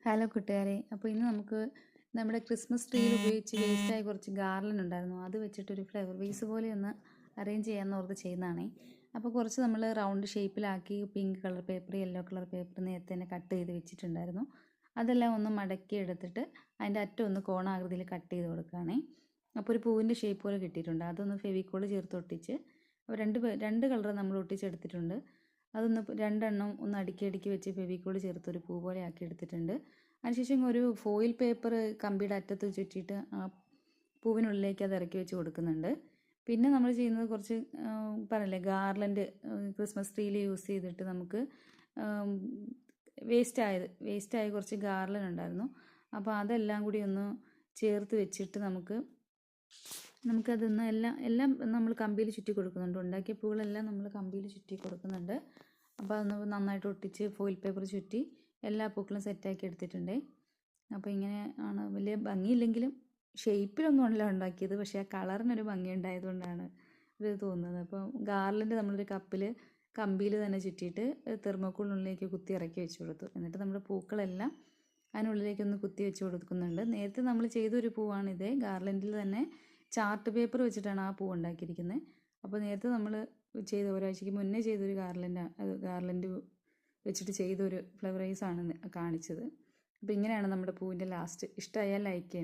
Hello കൂട്ടുകാരെ, അപ്പോൾ ഇന്ന് നമുക്ക് നമ്മുടെ ക്രിസ്മസ് ട്രീയിൽ ഉപയോഗിച്ച് വേസ്റ്റായ കുറച്ച് ഗാർലൻഡ് ഉണ്ടായിരുന്നു. അത് വെച്ചിട്ടൊരു ഫ്ലവർ വേസ് പോലെ ഒന്ന് അറേഞ്ച് ചെയ്യാമെന്ന് ഓർത്ത് ചെയ്യുന്നതാണേ. അപ്പോൾ കുറച്ച് നമ്മൾ റൗണ്ട് ഷേപ്പിലാക്കി pink colour paper, yellow colour paper നേരത്തെ തന്നെ കട്ട് ചെയ്ത് വെച്ചിട്ടുണ്ടായിരുന്നു. അതെല്ലാം ഒന്ന് മടക്കി എടുത്തിട്ട് അതിൻ്റെ അറ്റം ഒന്ന് കോണാകൃതിയിൽ കട്ട് ചെയ്ത് കൊടുക്കുകയാണേ. അപ്പോൾ ഒരു പൂവിൻ്റെ ഷേപ്പ് പോലെ കിട്ടിയിട്ടുണ്ട്. അതൊന്ന് ഫെവിക്കോൾ ചേർത്ത് ഒട്ടിച്ച് അപ്പോൾ രണ്ട് കളർ നമ്മൾ ഒട്ടിച്ചെടുത്തിട്ടുണ്ട്. അതൊന്ന് രണ്ടെണ്ണം ഒന്ന് അടുക്കി വെച്ച് ഫെവിക്കോൾ ചേർത്തൊരു പൂ പോലെ ആക്കി എടുത്തിട്ടുണ്ട്. അതിനുശേഷം ഒരു ഫോയിൽ പേപ്പർ കമ്പിയുടെ അറ്റത്ത് ചുറ്റിയിട്ട് ആ പൂവിനുള്ളിലേക്ക് അത് ഇറക്കി വെച്ച് കൊടുക്കുന്നുണ്ട്. പിന്നെ നമ്മൾ ചെയ്യുന്നത് കുറച്ച് പറഞ്ഞില്ലേ ഗാർലൻഡ് ക്രിസ്മസ് ട്രീയിൽ യൂസ് ചെയ്തിട്ട് നമുക്ക് വേസ്റ്റായ കുറച്ച് ഗാർലൻഡ് ഉണ്ടായിരുന്നു. അപ്പോൾ അതെല്ലാം കൂടി ഒന്ന് ചേർത്ത് വെച്ചിട്ട് നമുക്കതൊന്ന് എല്ലാം നമ്മൾ കമ്പിയിൽ ചുറ്റി കൊടുക്കുന്നുണ്ട്. ഉണ്ടാക്കിയ പൂകളെല്ലാം നമ്മൾ കമ്പിയിൽ ചുറ്റി കൊടുക്കുന്നുണ്ട്. അപ്പോൾ അതൊന്ന് നന്നായിട്ട് ഒട്ടിച്ച് ഫോയിൽ പേപ്പർ ചുറ്റി എല്ലാ പൂക്കളും സെറ്റാക്കി എടുത്തിട്ടുണ്ട്. അപ്പോൾ ഇങ്ങനെ ആണ്. വലിയ ഭംഗിയില്ലെങ്കിലും ഷേപ്പിലൊന്നും അല്ല ഉണ്ടാക്കിയത്, പക്ഷേ ആ കളറിനൊരു ഭംഗി ഉണ്ടായതുകൊണ്ടാണ് ഇത് തോന്നുന്നത്. അപ്പോൾ ഗാർലൻഡ് നമ്മളൊരു കമ്പിയിൽ തന്നെ ചുറ്റിയിട്ട് തെർമോക്കോളിനുള്ളിലേക്ക് കുത്തി ഇറക്കി വെച്ച് കൊടുത്തു. എന്നിട്ട് നമ്മുടെ പൂക്കളെല്ലാം അതിനുള്ളിലേക്കൊന്ന് കുത്തി വെച്ച് കൊടുക്കുന്നുണ്ട്. നേരത്തെ നമ്മൾ ചെയ്തൊരു പൂവാണിത്. ഗാർലൻഡിൽ തന്നെ ചാർട്ട് പേപ്പർ വെച്ചിട്ടാണ് ആ പൂ ഉണ്ടാക്കിയിരിക്കുന്നത്. അപ്പോൾ നേരത്തെ നമ്മൾ ഒരാഴ്ചയ്ക്ക് മുന്നേ ചെയ്തൊരു ഗാർലൻഡ് വെച്ചിട്ട് ചെയ്തൊരു ഫ്ലവർ വൈസാണ് കാണിച്ചത്. അപ്പോൾ ഇങ്ങനെയാണ് നമ്മുടെ പൂവിൻ്റെ ലാസ്റ്റ്. ഇഷ്ടമായാൽ ലൈക്ക് ചെയ്യണം.